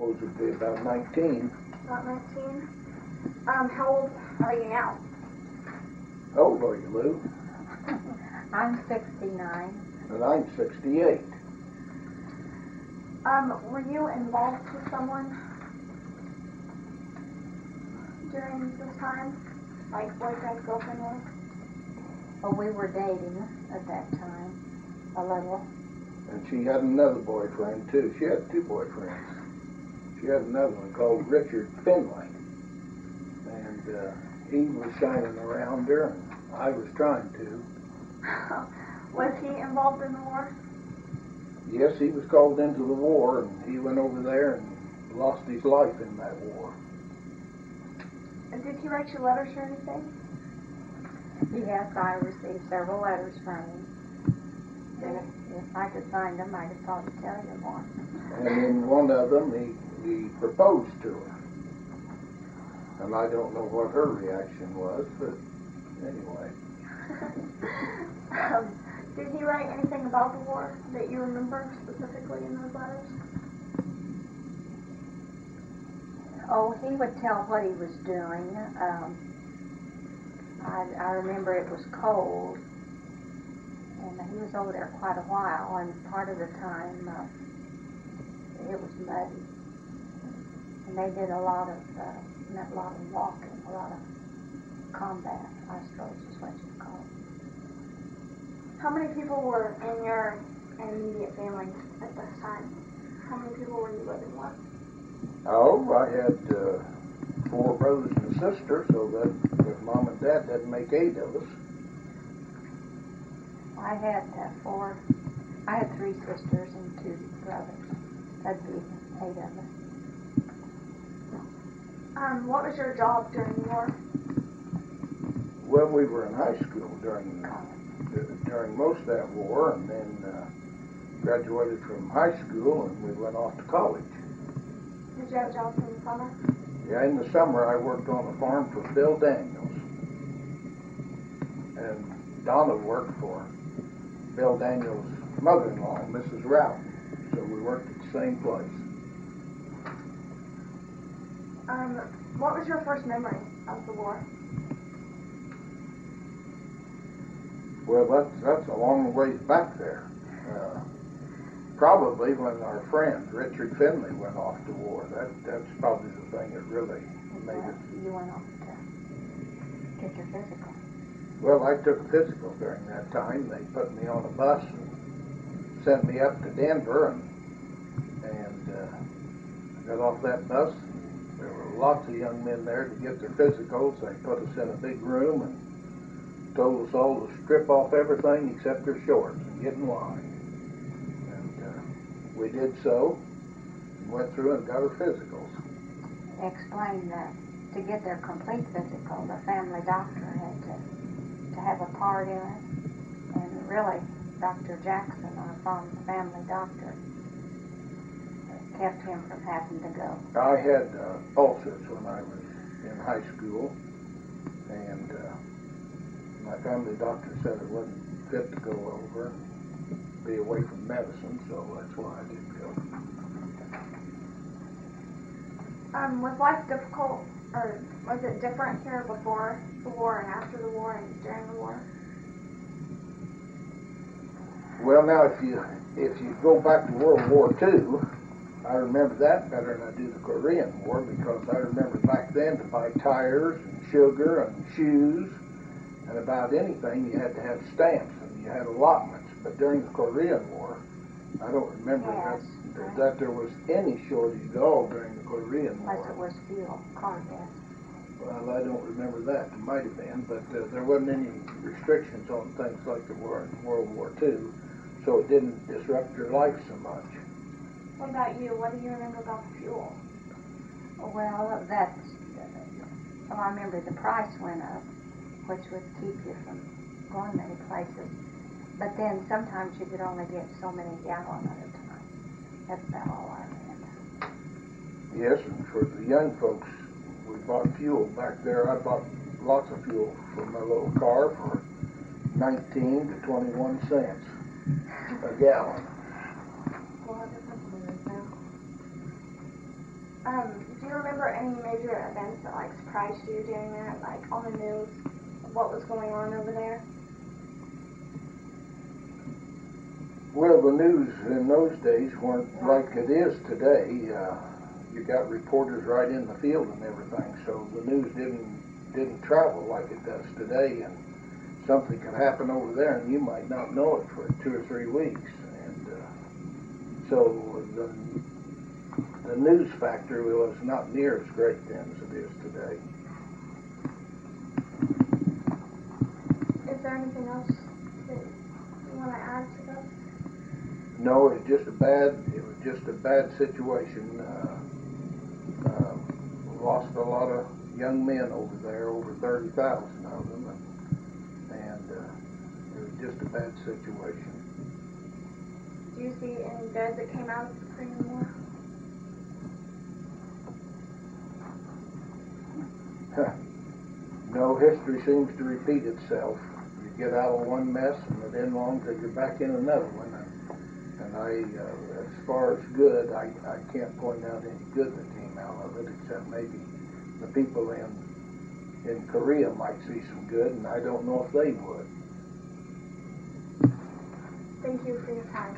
What would be about 19. About 19. How old are you now? How old are you, Lou? I'm 69. And I'm 68. Were you involved with someone during this time? Like boyfriend, girlfriend was? Well, we were dating at that time, a little. And she had another boyfriend, too. She had 2 boyfriends. She had another one called Richard Finley. And he was shining around her, and I was trying to. Was he involved in the war? Yes, he was called into the war, and he went over there and lost his life in that war. And did he write you letters or anything? Yes, I received several letters from him. And if I could find them, I could probably tell you more. And in one of them, he proposed to her. And I don't know what her reaction was, but anyway. Did he write anything about the war that you remember specifically in those letters? Oh, he would tell what he was doing. I remember it was cold, and he was over there quite a while, and part of the time it was muddy. And they did a lot of walking, a lot of combat, I suppose is what you call it. How many people were in your immediate family at this time? How many people were you living with? Oh, I had 4 brothers and a sister, so that with Mom and Dad, that'd make 8 of us. I had 3 sisters and 2 brothers. That'd be 8 of us. What was your job during the war? Well, we were in high school during most of that war, and then graduated from high school, and we went off to college. Did you have jobs in the summer? Yeah, in the summer I worked on a farm for Bill Daniels. And Donna worked for Bill Daniels' mother-in-law, Mrs. Rowden. So we worked at the same place. What was your first memory of the war? Well, that's a long ways back there. Probably when our friend Richard Finley went off to war. That's probably the thing that really made it. You went off to get your physical. Well, I took a physical during that time. They put me on a bus and sent me up to Denver, and got off that bus. There were lots of young men there to get their physicals. They put us in a big room and told us all to strip off everything except their shorts and get in line. We did so, and went through and got our physicals. Explain that to get their complete physical, the family doctor had to have a part in it. And really, Dr. Jackson, our family doctor, kept him from having to go. I had ulcers when I was in high school, and my family doctor said it wasn't fit to go over and be away from medicine, so that's why I didn't go. Was life difficult, or was it different here before the war and after the war and during the war? Well, now if you go back to World War II, I remember that better than I do the Korean War, because I remember back then to buy tires and sugar and shoes and about anything you had to have stamps and you had allotments. But during the Korean War, I don't remember that there was any shortage at all during the Korean War. Unless it was fuel, car gas. Well, I don't remember that. It might have been, but there wasn't any restrictions on things like there were in World War II, so it didn't disrupt your life so much. What about you? What do you remember about the fuel? Well, I remember the price went up, which would keep you from going many places. But then sometimes you could only get so many gallons at a time. That's about all I remember. Yes, and for the young folks, we bought fuel back there. I bought lots of fuel for my little car for 19 to 21 cents a gallon. Do you remember any major events that like surprised you during that, like on the news, what was going on over there? Well, the news in those days weren't like it is today. You got reporters right in the field and everything, so the news didn't travel like it does today, and something could happen over there and you might not know it for 2 or 3 weeks. And so the news factor was not near as great then as it is today. Is there anything else that you want to add to this? No, it was just a bad situation. Lost a lot of young men over there, over 30,000 of them, and it was just a bad situation. Do you see any good that came out of the Korean War? No, history seems to repeat itself. You get out of one mess, and it isn't long till you're back in another one. And as far as good, I can't point out any good that came out of it, except maybe the people in Korea might see some good, and I don't know if they would. Thank you for your time.